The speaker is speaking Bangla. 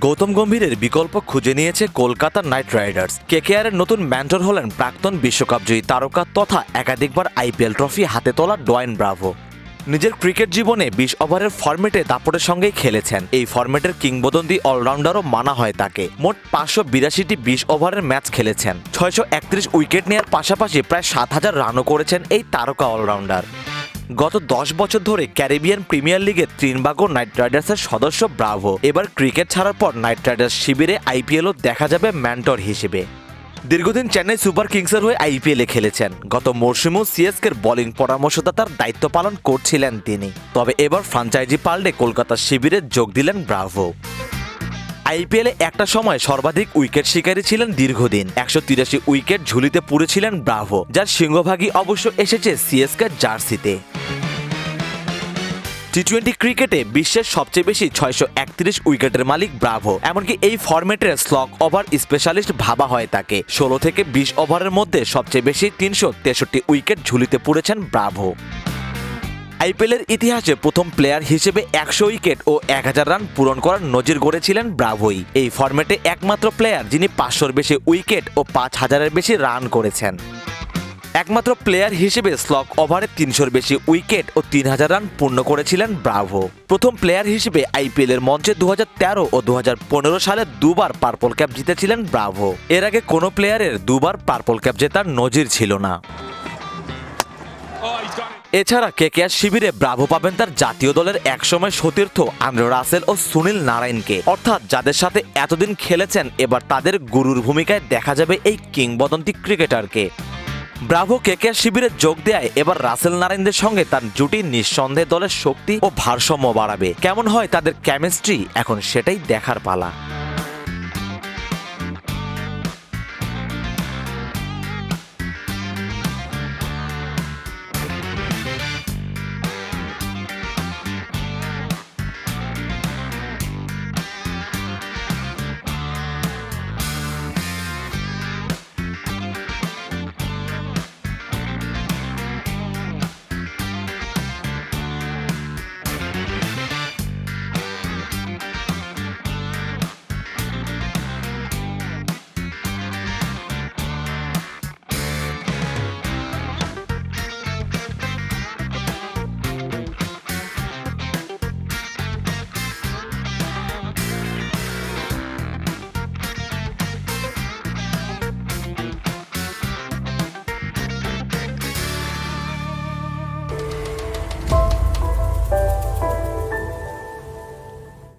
গৌতম গম্ভীরের বিকল্প খুঁজে নিয়েছে কলকাতা নাইট রাইডার্স। কেকেআরের নতুন মেন্টর হলেন প্রাক্তন বিশ্বকাপজয়ী তারকা তথা একাধিকবার আইপিএল ট্রফি হাতে তোলা ডোয়াইন ব্রাভো। নিজের ক্রিকেট জীবনে ২০ ওভারের ফরম্যাটে দাপটের সঙ্গেই খেলেছেন। এই ফরম্যাটের কিংবদন্তি অলরাউন্ডারও মানা হয় তাকে। মোট ৫৮২টি ২০ ওভারের ম্যাচ খেলেছেন। ৬৩১ উইকেট নেওয়ার পাশাপাশি প্রায় ৭,০০০ রানও করেছেন এই তারকা অলরাউন্ডার। গত ১০ বছর ধরে ক্যারিবিয়ান প্রিমিয়ার লিগের ত্রিনবাগো নাইট রাইডার্সের সদস্য ব্রাভো। এবার ক্রিকেট ছাড়ার পর নাইট রাইডার্স শিবিরে আইপিএলও দেখা যাবে মেন্টর হিসেবে। দীর্ঘদিন চেন্নাই সুপার কিংসের হয়ে আইপিএলে খেলেছেন। গত মরশুমেও সিএসকের বোলিং পরামর্শদাতার দায়িত্ব পালন করছিলেন তিনি। তবে এবার ফ্র্যাঞ্চাইজি পাল্টে কলকাতার শিবিরে যোগ দিলেন ব্রাভো। আইপিএলে একটা সময় সর্বাধিক উইকেট শিকারী ছিলেন দীর্ঘদিন। ১৮৩ উইকেট ঝুলিতে পুড়েছিলেন ব্রাভো, যার সিংহভাগই অবশ্য এসেছে সিএসকের জার্সিতে। টি-20 ক্রিকেটে বিশ্বের সবচেয়ে বেশি ৬৩১ উইকেটের মালিক ব্রাভো। এমনকি এই ফরম্যাটের স্লগ ওভার স্পেশালিস্ট ভাবা হয় তাকে। ১৬ থেকে ২০ ওভারের মধ্যে সবচেয়ে বেশি ৩৬৩ উইকেট ঝুলিতে পুড়েছেন ব্রাভো। আইপিএলের ইতিহাসে প্রথম প্লেয়ার হিসেবে ১০০ উইকেট ও ১,০০০ রান পূরণ করার নজির গড়েছিলেন ব্রাভোই। এই ফরম্যাটে একমাত্র প্লেয়ার যিনি ৫০০-র বেশি উইকেট ও ৫,০০০-এর বেশি রান করেছেন। একমাত্র প্লেয়ার হিসেবে স্লগ ওভারে ৩০০-র বেশি উইকেট ও ৩,০০০ রান পূর্ণ করেছিলেন ব্রাভো। প্রথম প্লেয়ার হিসেবে আইপিএলের মঞ্চে ২০১৩ ও ২০১৫ সালে দুবার পার্পল ক্যাপ জিতেছিলেন ব্রাভো। এর আগে কোনো প্লেয়ারের দুবার পার্পল ক্যাপ জেতার নজির ছিল না। এছাড়া কেকেআর শিবিরে ব্রাভো পাবেন তার জাতীয় দলের একসময় সতীর্থ আন্দ্রে রাসেল ও সুনীল নারায়ণকে। অর্থাৎ যাদের সাথে এতদিন খেলেছেন, এবার তাদের গুরুর ভূমিকায় দেখা যাবে এই কিংবদন্তি ক্রিকেটারকে। ব্রাভো কেকেআর শিবিরে যোগ দেয় এবার রাসেল নারায়ণদের সঙ্গে তার জুটি নিঃসন্দেহে দলের শক্তি ও ভারসাম্য বাড়াবে। কেমন হয় তাদের কেমিস্ট্রি, এখন সেটাই দেখার পালা।